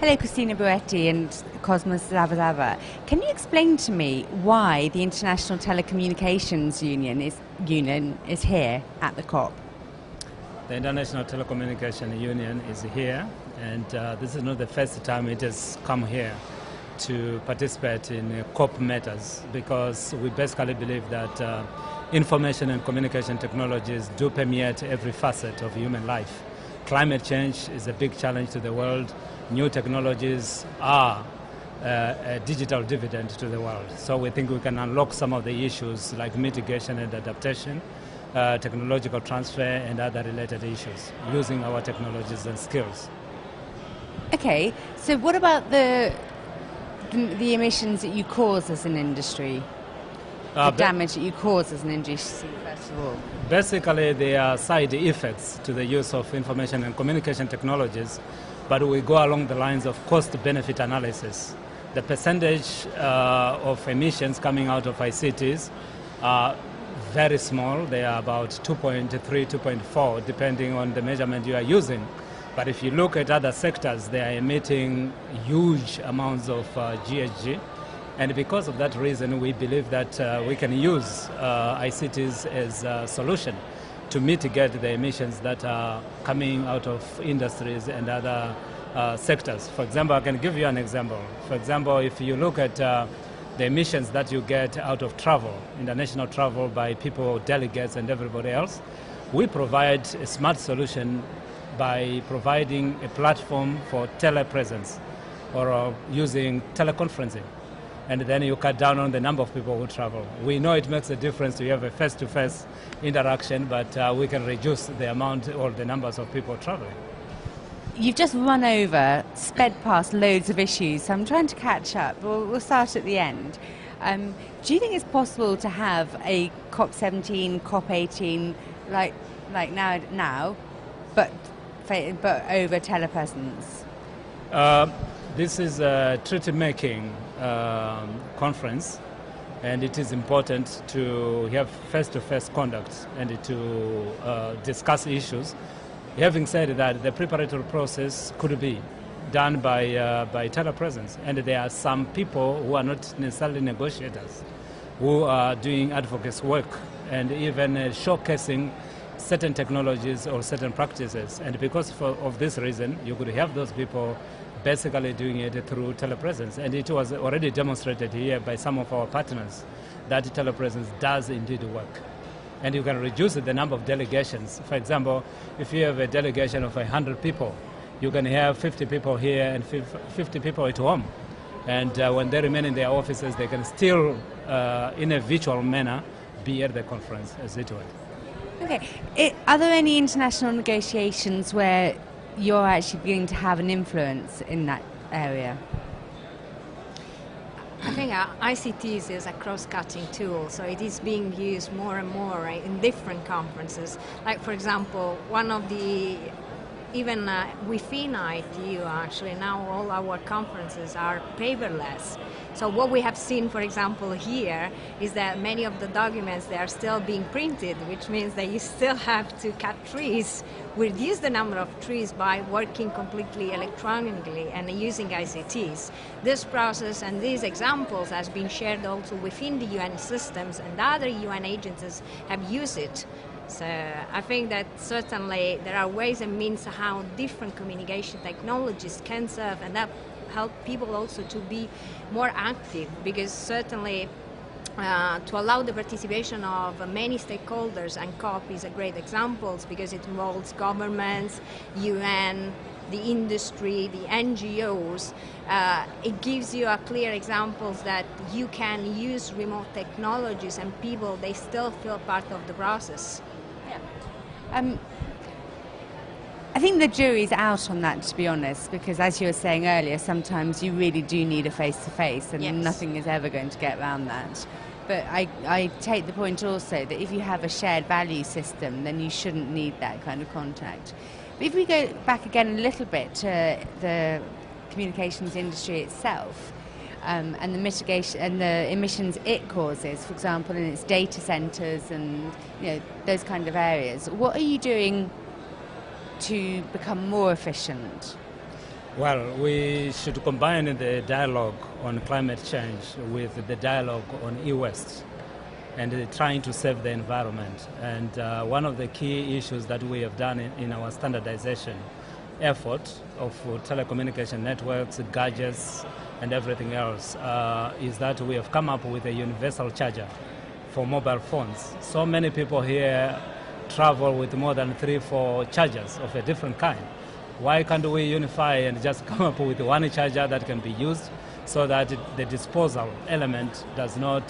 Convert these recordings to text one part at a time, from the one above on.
Hello, Cristina Bueti and Cosmas Zavazava. Can you explain to me why the International Telecommunications Union is here at the COP? The International Telecommunication Union is here, and this is not the first time it has come here to participate in COP matters, because we basically believe that information and communication technologies do permeate every facet of human life. Climate change is a big challenge to the world. New technologies are a digital dividend to the world. So we think we can unlock some of the issues like mitigation and adaptation, technological transfer and other related issues using our technologies and skills. Okay, so what about the emissions that you cause as an industry? The damage that you cause as an industry, first of all? Basically, there are side effects to the use of information and communication technologies, but we go along the lines of cost-benefit analysis. The percentage of emissions coming out of ICTs are very small. They are about 2.3, 2.4, depending on the measurement you are using. But if you look at other sectors, they are emitting huge amounts of GHG. And because of that reason, we believe that we can use ICTs as a solution to mitigate the emissions that are coming out of industries and other sectors. For example, I can give you an example. For example, if you look at the emissions that you get out of travel, international travel by people, delegates and everybody else, we provide a smart solution by providing a platform for telepresence or using teleconferencing. And then you cut down on the number of people who travel. We know it makes a difference to have a face-to-face interaction, but we can reduce the amount or the numbers of people traveling. You've just run over, sped past loads of issues, so I'm trying to catch up. We'll start at the end. Do you think it's possible to have a COP17, COP18 like now, but over telepresence? This is a treaty-making conference, and it is important to have face-to-face conduct and to discuss issues. Having said that, the preparatory process could be done by telepresence, and there are some people who are not necessarily negotiators who are doing advocacy work and even showcasing certain technologies or certain practices. And because of this reason, you could have those people basically doing it through telepresence. And it was already demonstrated here by some of our partners that telepresence does indeed work. And you can reduce the number of delegations. For example, if you have a delegation of 100 people, you can have 50 people here and 50 people at home. And when they remain in their offices, they can still, in a virtual manner, be at the conference as it were. Okay. Are there any international negotiations where you're actually beginning to have an influence in that area? I think ICTs is a cross-cutting tool, so it is being used more and more in different conferences. Like, for example, one of the, even within ITU, actually, now all our conferences are paperless. So what we have seen, for example, here is that many of the documents, they are still being printed, which means that you still have to cut trees, reduce the number of trees by working completely electronically and using ICTs. This process and these examples has been shared also within the UN systems, and other UN agencies have used it. So I think that certainly there are ways and means how different communication technologies can serve, and that help people also to be more active, because certainly to allow the participation of many stakeholders, and COP is a great example because it involves governments, UN, the industry, the NGOs. It gives you a clear examples that you can use remote technologies and people, they still feel part of the process. Yeah. I think the jury's out on that, to be honest, because as you were saying earlier, sometimes you really do need a face-to-face, and yes, nothing is ever going to get around that. But I take the point also that if you have a shared value system, then you shouldn't need that kind of contact. But if we go back again a little bit to the communications industry itself, and the mitigation and the emissions it causes, for example, in its data centres and those kind of areas, what are you doing to become more efficient? Well, we should combine the dialogue on climate change with the dialogue on e-waste and trying to save the environment. And one of the key issues that we have done in our standardization effort of telecommunication networks, gadgets, and everything else is that we have come up with a universal charger for mobile phones. So many people here travel with more than 3-4 chargers of a different kind. Why can't we unify and just come up with one charger that can be used so that the disposal element does not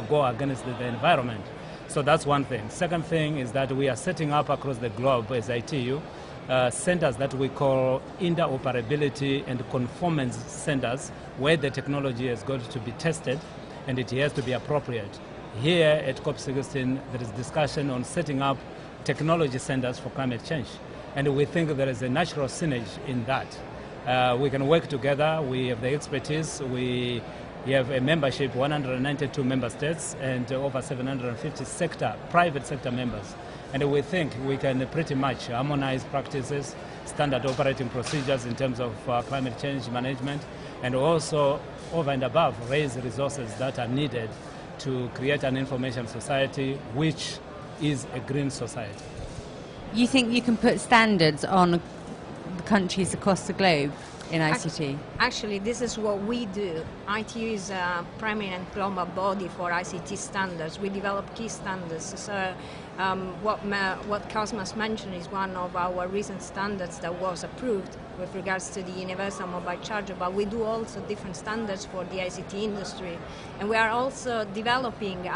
go against the environment? So that's one thing. Second thing is that we are setting up across the globe as ITU centers that we call interoperability and conformance centers, where the technology has got to be tested and it has to be appropriate. Here at COP16 there is discussion on setting up technology centers for climate change. And we think there is a natural synergy in that. We can work together, we have the expertise, we have a membership, 192 member states and over 750 private sector members. And we think we can pretty much harmonize practices, standard operating procedures in terms of climate change management, and also over and above raise resources that are needed to create an information society which is a green society. You think you can put standards on the countries across the globe in ICT? Actually, this is what we do. ITU is a prominent global body for ICT standards. We develop key standards. So what Cosmas mentioned is one of our recent standards that was approved with regards to the universal mobile charger, but we do also different standards for the ICT industry. And we are also developing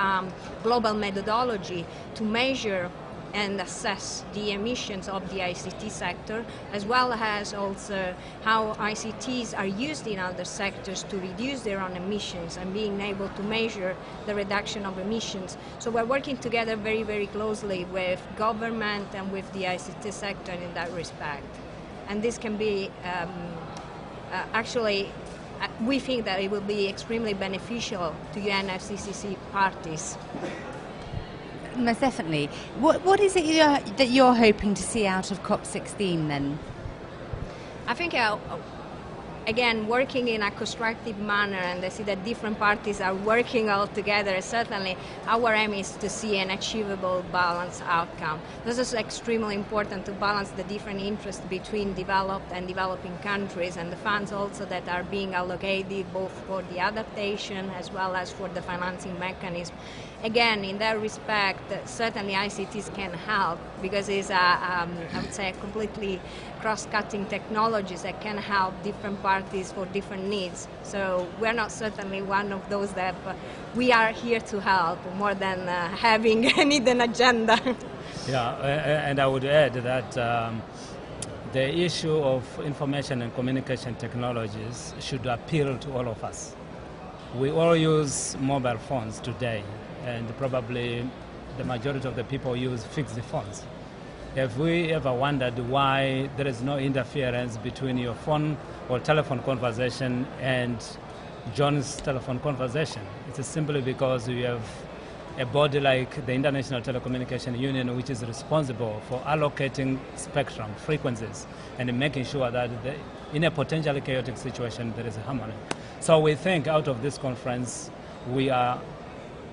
global methodology to measure and assess the emissions of the ICT sector, as well as also how ICTs are used in other sectors to reduce their own emissions and being able to measure the reduction of emissions. So we're working together very, very closely with government and with the ICT sector in that respect. And this can be, actually, we think that it will be extremely beneficial to UNFCCC parties. Most definitely. What is it that you're hoping to see out of COP16 then? I think, again, working in a constructive manner, and I see that different parties are working all together. Certainly, our aim is to see an achievable balanced outcome. This is extremely important to balance the different interests between developed and developing countries, and the funds also that are being allocated both for the adaptation as well as for the financing mechanism. Again, in that respect, certainly ICTs can help because it's I would say, completely cross-cutting technologies that can help different parties for different needs. So we're not certainly one of those that we are here to help more than having a hidden agenda. Yeah, and I would add that the issue of information and communication technologies should appeal to all of us. We all use mobile phones today, and probably the majority of the people use fixed phones. Have we ever wondered why there is no interference between your phone or telephone conversation and John's telephone conversation? It's simply because you have a body like the International Telecommunication Union, which is responsible for allocating spectrum, frequencies, and making sure that in a potentially chaotic situation there is a harmony. So we think out of this conference we are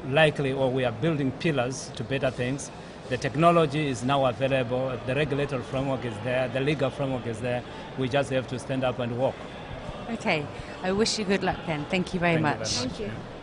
likely, or we are building pillars to better things. The technology is now available, the regulatory framework is there, the legal framework is there. We just have to stand up and walk. Okay, I wish you good luck then. Thank you very much. Thank you very much. Thank you.